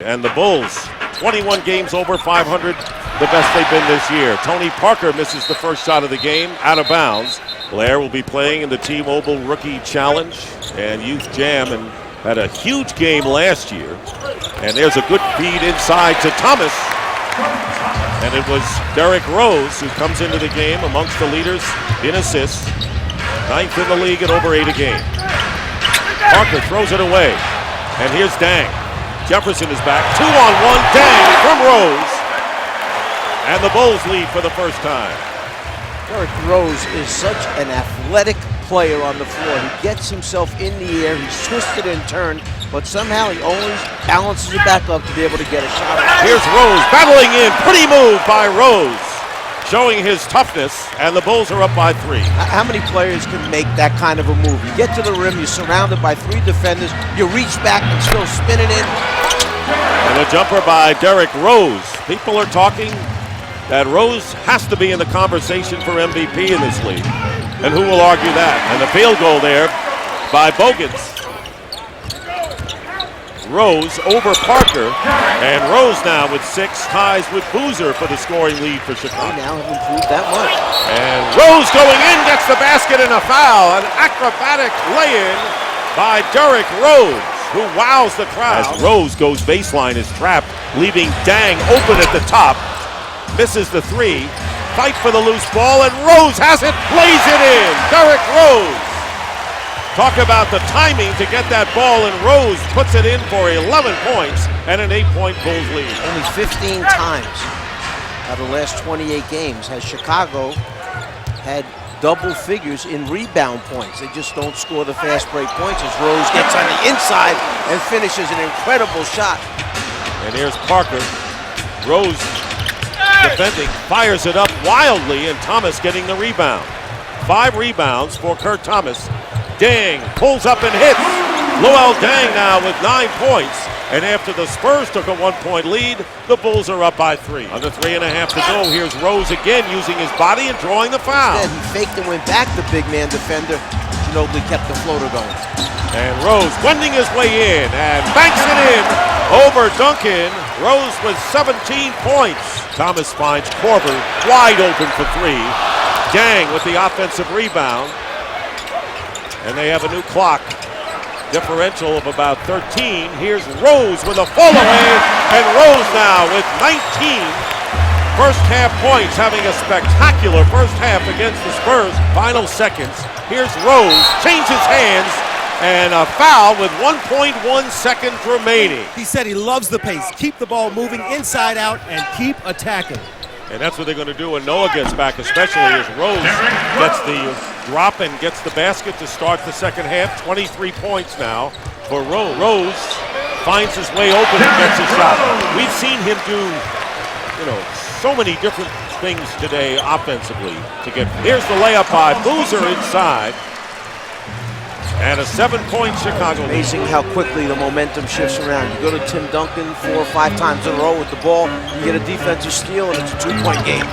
And the Bulls, 21 games over 500, the best they've been this year. Tony Parker misses the first shot of the game, out of bounds. Blair will be playing in the T-Mobile Rookie Challenge and Youth Jam, and had a huge game last year. And there's a good feed inside to Thomas. And it was Derrick Rose who comes into the game amongst the leaders in assists. 9th in the league at over 8 a game. Parker throws it away. And here's Dang. Jefferson is back. 2-on-1. Dang from Rose. And the Bulls lead for the first time. Derrick Rose is such an athletic player on the floor. He gets himself in the air. He's twisted and turned, but somehow he always balances it back up to be able to get a shot. Here's Rose battling in. Pretty move by Rose, showing his toughness, and the Bulls are up by 3. How many players can make that kind of a move? You get to the rim, you're surrounded by 3 defenders, you reach back and still spin it in. And a jumper by Derrick Rose. People are talking that Rose has to be in the conversation for MVP in this league. And who will argue that? And the field goal there by Bogans. Rose over Parker, and Rose now with 6 ties with Boozer for the scoring lead for Chicago. They now have improved that much. And Rose going in, gets the basket and a foul. An acrobatic lay-in by Derrick Rose, who wows the crowd. As Rose goes baseline, is trapped, leaving Dang open at the top. Misses the 3. Fight for the loose ball, and Rose has it, lays it in. Derrick Rose. Talk about the timing to get that ball, and Rose puts it in for 11 points and an 8-point Bulls lead. Only 15 times out of the last 28 games has Chicago had double figures in rebound points. They just don't score the fast break points as Rose gets on the inside and finishes an incredible shot. And here's Parker. Rose defending, fires it up wildly, and Thomas getting the rebound. 5 rebounds for Kurt Thomas. Dang pulls up and hits. Luol Deng now with 9 points. And after the Spurs took a 1-point lead, the Bulls are up by 3. Under 3.5 to go, here's Rose again using his body and drawing the foul. Instead, he faked and went back the big man defender. Ginobili kept the floater going. And Rose wending his way in and banks it in over Duncan. Rose with 17 points. Thomas finds Korver wide open for 3. Dang with the offensive rebound. And they have a new clock differential of about 13. Here's Rose with a fall-away, and Rose now with 19 first half points, having a spectacular first half against the Spurs. Final seconds. Here's Rose, changes hands, and a foul with 1.1 seconds remaining. He said he loves the pace. Keep the ball moving inside out and keep attacking. And that's what they're going to do when Noah gets back, especially as Rose gets the drop and gets the basket to start the second half. 23 points now for Rose. Rose finds his way open and gets a shot. We've seen him do, so many different things today offensively to get. Here's the layup by Boozer inside. And a 7-point Chicago lead. Amazing how quickly the momentum shifts around. You go to Tim Duncan 4 or 5 times in a row with the ball, you get a defensive steal, and it's a 2-point game.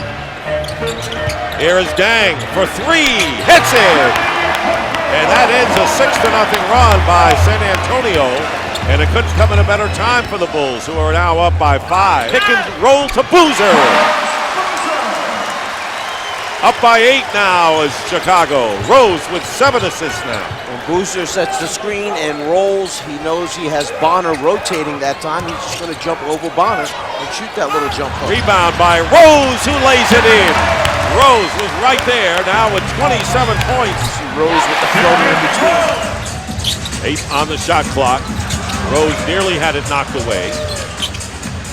Here is Dang for 3, hits it! And that ends a 6-0 run by San Antonio. And it couldn't come at a better time for the Bulls, who are now up by 5. Pick and roll to Boozer. Up by 8 now is Chicago. Rose with 7 assists now. When Boozer sets the screen and rolls, he knows he has Bonner rotating that time. He's just going to jump over Bonner and shoot that little jump hook. Rebound by Rose, who lays it in. Rose was right there now with 27 points. Rose with the floater in between. 8 on the shot clock. Rose nearly had it knocked away.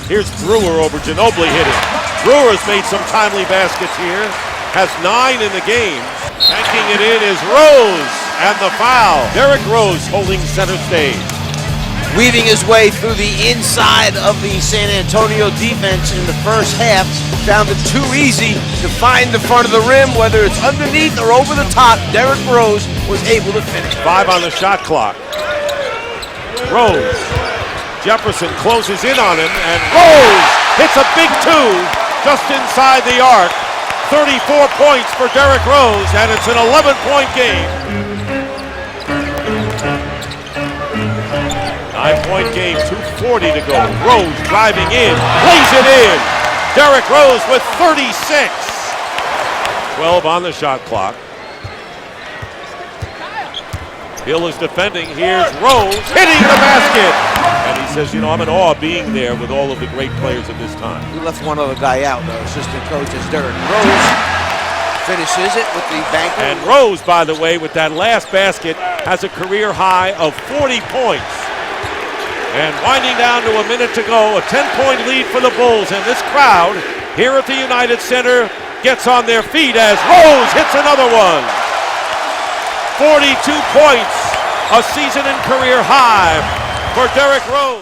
Here's Brewer over Ginobili hitting. Brewer's made some timely baskets here. Has 9 in the game. Banking it in is Rose, and the foul. Derrick Rose holding center stage. Weaving his way through the inside of the San Antonio defense in the first half. Found it too easy to find the front of the rim, whether it's underneath or over the top. Derrick Rose was able to finish. 5 on the shot clock. Rose. Jefferson closes in on him, and Rose hits a big 2 just inside the arc. 34 points for Derrick Rose, and it's an 11-point game. 9 points. 9-point game, 2:40 to go. Rose driving in, lays it in. Derrick Rose with 36. 12 on the shot clock. Hill is defending. Here's Rose hitting the basket. And he says, I'm in awe being there with all of the great players at this time. We left one other guy out, though. Assistant coach is Derrick. Rose finishes it with the banker. And Rose, by the way, with that last basket, has a career high of 40 points. And winding down to a minute to go, a 10-point lead for the Bulls. And this crowd here at the United Center gets on their feet as Rose hits another one. 42 points, a season and career high for Derrick Rose.